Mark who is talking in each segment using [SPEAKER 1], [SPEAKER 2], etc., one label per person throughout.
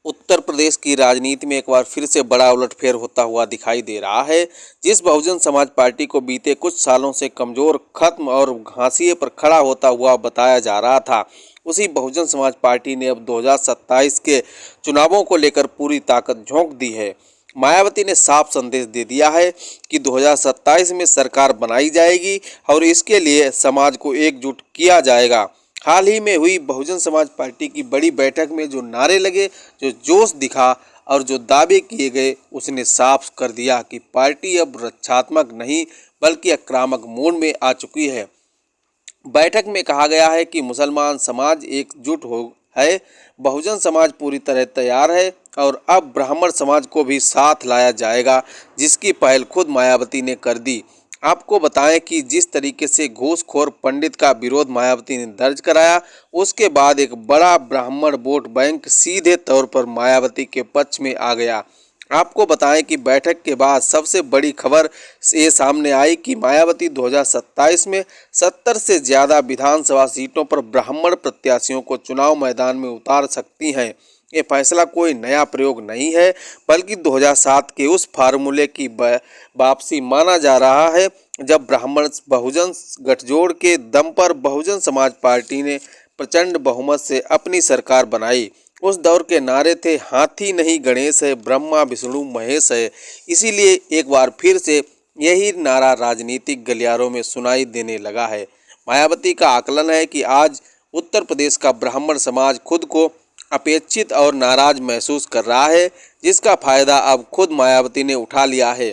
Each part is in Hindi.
[SPEAKER 1] उत्तर प्रदेश की राजनीति में एक बार फिर से बड़ा उलटफेर होता हुआ दिखाई दे रहा है। जिस बहुजन समाज पार्टी को बीते कुछ सालों से कमजोर, खत्म और घांसिए पर खड़ा होता हुआ बताया जा रहा था, उसी बहुजन समाज पार्टी ने अब 2027 के चुनावों को लेकर पूरी ताकत झोंक दी है। मायावती ने साफ संदेश दे दिया है कि 2027 में सरकार बनाई जाएगी और इसके लिए समाज को एकजुट किया जाएगा। हाल ही में हुई बहुजन समाज पार्टी की बड़ी बैठक में जो नारे लगे, जो जोश दिखा और जो दावे किए गए, उसने साफ कर दिया कि पार्टी अब रक्षात्मक नहीं बल्कि आक्रामक मोड में आ चुकी है। बैठक में कहा गया है कि मुसलमान समाज एकजुट हो है, बहुजन समाज पूरी तरह तैयार है और अब ब्राह्मण समाज को भी साथ लाया जाएगा, जिसकी पहल खुद मायावती ने कर दी। आपको बताएं कि जिस तरीके से घूसखोर पंडित का विरोध मायावती ने दर्ज कराया, उसके बाद एक बड़ा ब्राह्मण वोट बैंक सीधे तौर पर मायावती के पक्ष में आ गया। आपको बताएं कि बैठक के बाद सबसे बड़ी खबर ये सामने आई कि मायावती 2027 में 70 से ज़्यादा विधानसभा सीटों पर ब्राह्मण प्रत्याशियों को चुनाव मैदान में उतार सकती हैं। ये फैसला कोई नया प्रयोग नहीं है, बल्कि 2007 के उस फार्मूले की वापसी माना जा रहा है, जब ब्राह्मण बहुजन गठजोड़ के दम पर बहुजन समाज पार्टी ने प्रचंड बहुमत से अपनी सरकार बनाई। उस दौर के नारे थे, हाथी नहीं गणेश है, ब्रह्मा विष्णु महेश है। इसीलिए एक बार फिर से यही नारा राजनीतिक गलियारों में सुनाई देने लगा है। मायावती का आकलन है कि आज उत्तर प्रदेश का ब्राह्मण समाज खुद को अपेक्षित और नाराज महसूस कर रहा है, जिसका फायदा अब खुद मायावती ने उठा लिया है।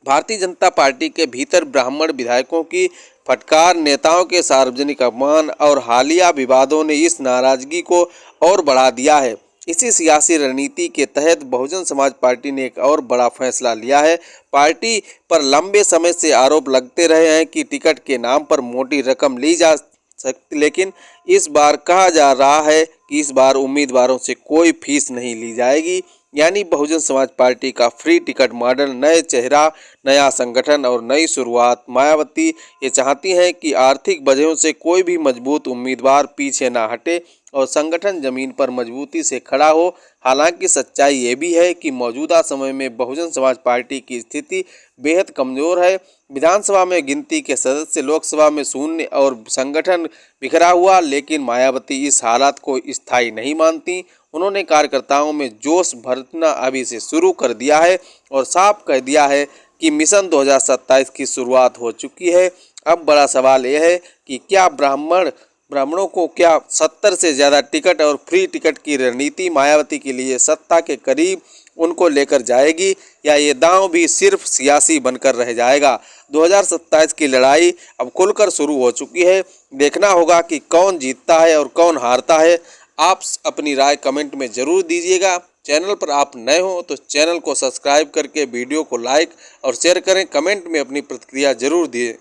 [SPEAKER 1] भारतीय जनता पार्टी के भीतर ब्राह्मण विधायकों की फटकार, नेताओं के सार्वजनिक अपमान और हालिया विवादों ने इस नाराजगी को और बढ़ा दिया है। इसी सियासी रणनीति के तहत बहुजन समाज पार्टी ने एक और बड़ा फैसला लिया है। पार्टी पर लंबे समय से आरोप लगते रहे हैं कि टिकट के नाम पर मोटी रकम ली जा सकती, लेकिन इस बार कहा जा रहा है कि इस बार उम्मीदवारों से कोई फीस नहीं ली जाएगी। यानी बहुजन समाज पार्टी का फ्री टिकट मॉडल, नए चेहरा, नया संगठन और नई शुरुआत। मायावती ये चाहती हैं कि आर्थिक वजहों से कोई भी मजबूत उम्मीदवार पीछे ना हटे और संगठन जमीन पर मजबूती से खड़ा हो। हालांकि सच्चाई ये भी है कि मौजूदा समय में बहुजन समाज पार्टी की स्थिति बेहद कमज़ोर है। विधानसभा में गिनती के सदस्य, लोकसभा में शून्य और संगठन बिखरा हुआ। लेकिन मायावती इस हालात को स्थायी नहीं मानती। उन्होंने कार्यकर्ताओं में जोश भरना अभी से शुरू कर दिया है और साफ कह दिया है कि मिशन 2027 की शुरुआत हो चुकी है। अब बड़ा सवाल यह है कि क्या ब्राह्मणों को क्या 70 से ज़्यादा टिकट और फ्री टिकट की रणनीति मायावती के लिए सत्ता के करीब उनको लेकर जाएगी, या ये दांव भी सिर्फ सियासी बनकर रह जाएगा। 2027 की लड़ाई अब खुलकर शुरू हो चुकी है। देखना होगा कि कौन जीतता है और कौन हारता है। आप अपनी राय कमेंट में ज़रूर दीजिएगा। चैनल पर आप नए हो तो चैनल को सब्सक्राइब करके वीडियो को लाइक और शेयर करें। कमेंट में अपनी प्रतिक्रिया ज़रूर दिए।